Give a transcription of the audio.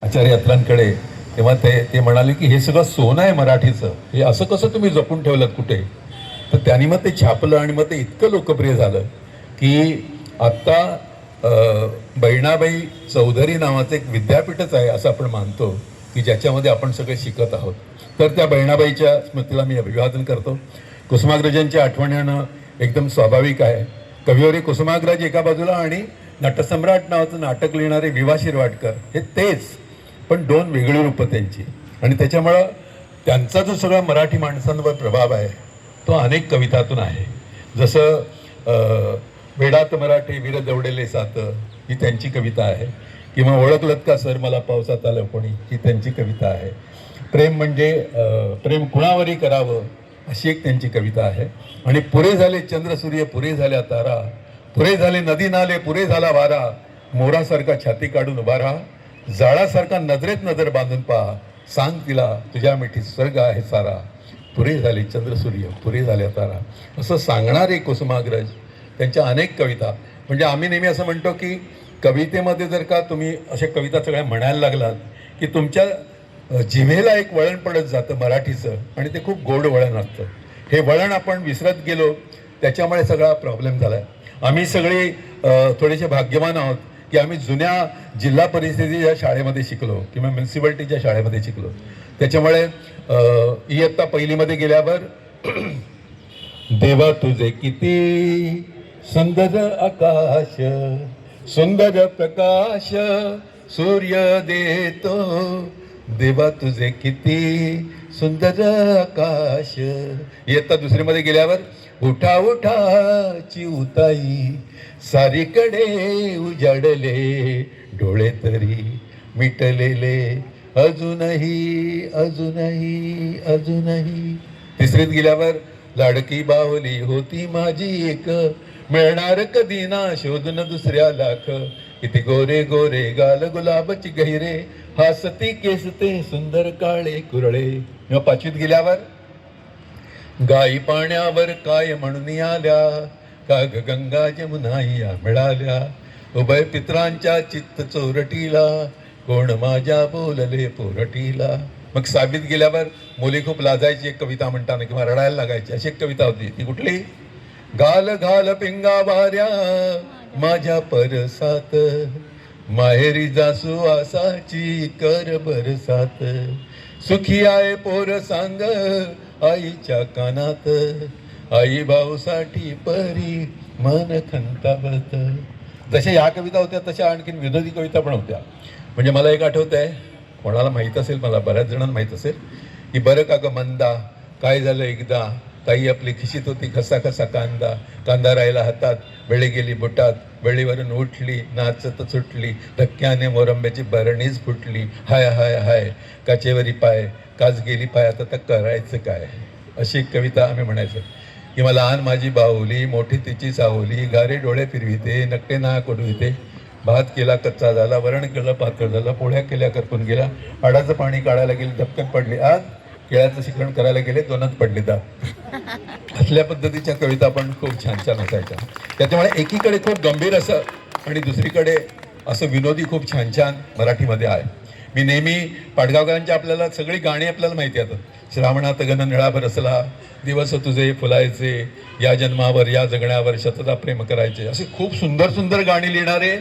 आचार्य अत्र्यांकडे, तेव्हा ते म्हणाले की हे सगळं सोनं आहे मराठीचं, हे असं कसं तुम्ही जपून ठेवलं कुठे. तर त्यांनी मग ते छापलं आणि मग ते इतकं लोकप्रिय झालं की आत्ता बहिणाबाई चौधरी नावाचं एक विद्यापीठच आहे असं आपण मानतो की ज्याच्यामध्ये आपण सगळे शिकत आहोत. तर त्या बहिणाबाईच्या स्मृतीला मी अभिवादन करतो. कुसुमाग्रजांच्या आठवणीनं एकदम स्वाभाविक आहे. कविवर्य कुसुमाग्रज एका बाजूला आणि नटसम्राट नावाचं नाटक लिहिणारे विवा शिरवाडकर हे तेच, पण दोन वेगळी रूपं त्यांची. आणि त्याच्यामुळं त्यांचा जो सगळा मराठी माणसांवर प्रभाव आहे तो अनेक कवितातून आहे. जसं वेडात मराठी वीर दवडेले सात ही त्यांची कविता आहे, किंवा ओळखलत का सर मला पावसात आलं कोणी ही त्यांची कविता आहे. प्रेम म्हणजे प्रेम कुणावरी करावं अशी एक त्यांची कविता आहे. आणि पुरे झाले चंद्र सूर्य पुरे झाल्या तारा, पुरे झाले नदी नाले पुरे झाला वारा, मोरासारखा छाती काढून उभा राहा, जाळासारखा नजरेत नजर बांधून पहा, सांग तिला तुझ्या मिठी स्वर्ग आहे सारा, पुरे झाले चंद्र सूर्य पुरे झाल्या तारा. असं सांगणारे कुसुमाग्रज त्यांच्या अनेक कविता. म्हणजे आम्ही नेहमी असं म्हणतो की कवितेमध्ये जर का तुम्ही अशा कविता सगळ्या म्हणायला लागलात की तुमच्या जिभेला एक वळण पडत जातं मराठीचं, आणि ते खूप गोड वळण असतं. हे वळण आपण विसरत गेलो, त्याच्यामुळे सगळा प्रॉब्लेम झाला आहे. आम्ही सगळे थोडेसे भाग्यवान आहोत की आम्ही जुन्या जिल्हा परिषदेच्या शाळेमध्ये शिकलो किंवा म्युन्सिपाल्टीच्या शाळेमध्ये शिकलो. त्याच्यामुळे इयत्ता पहिलीमध्ये गेल्यावर देवा तुझे किती सुंदर आकाश, सुंदर प्रकाश सूर्य देतो, देवा तुझे किती सुंदर आकाश. इयत्ता दुसरीमध्ये गेल्यावर उठा उठाची उताई, सारीकडे उजाडले डोळे तरी मिटलेले अजूनही अजूनही अजूनही. तिसरीत गेल्यावर लाडकी बावली होती माझी एक, मिळणार कधी ना शोधून दुसऱ्या लाख, किती गोरे गोरे गाल गुलाबची गहिरे, हासती केसते सुंदर काळे कुरळे. पाचवीत गेल्यावर गाई पाण्यावर काय म्हणून आल्या, काग गंगा जमुना या मिळाल्या, उभय पित्रांच्या चित्त चोरटीला, कोण माझ्या बोलले पोरटीला. मग सहावीत गेल्यावर मुली खूप लाजायची एक कविता म्हणताना किंवा रडायला लागायची. अशी एक कविता होती, ती कुठली? घाल घाल पिंगा वाऱ्या माझ्या परसात, माहेरी जासू आसाची कर बरसात, सुखी आहे पोर सांग आईच्या कानात, आई भाऊसाठी परी मन खंतावत. जशा ह्या कविता होत्या तशा आणखीन विनोदी कविता पण होत्या. म्हणजे मला एक आठवत आहे, कोणाला माहीत असेल, मला बऱ्याच जणांना माहीत असेल की बरं का ग मंदा काय झालं एकदा, ताई आपली खिशीत होती खसा खसा कांदा, कांदा राहिला हातात वेळी गेली बुटात, वेळीवरून उठली नाचत सुटली, धक्क्याने मोरंब्याची बरणीच फुटली, हाय हाय हाय काचेवरी पाय काच गेली पाय आता तर करायचं काय. अशी एक कविता आम्ही म्हणायचो. किंवा लहान माझी बाहुली मोठी तिची सावली, गारे डोळे फिरविते नकटे ना कोडविते, भात केला कच्चा झाला वरण केलं पातळ झालं, पोळ्या केल्या करपून गेला, हाडाचं पाणी काढायला गेले धपक्यात पडली आग, केळ्याचं शिक्षण करायला गेले दोनात पडले दात. असल्या पद्धतीच्या कविता पण खूप छान छान असायच्या. त्याच्यामुळे एकीकडे खूप गंभीर असं आणि दुसरीकडे असं विनोदी खूप छान छान मराठीमध्ये आहे. मी नेहमी पाडगावकरांची आपल्याला सगळी गाणी आपल्याला माहिती आहेत. श्रावणात गण निळा बरसला, दिवस तुझे फुलायचे, या जन्मावर या जगण्यावर शतदा प्रेम करायचे, असे खूप सुंदर सुंदर गाणी लिहिणारे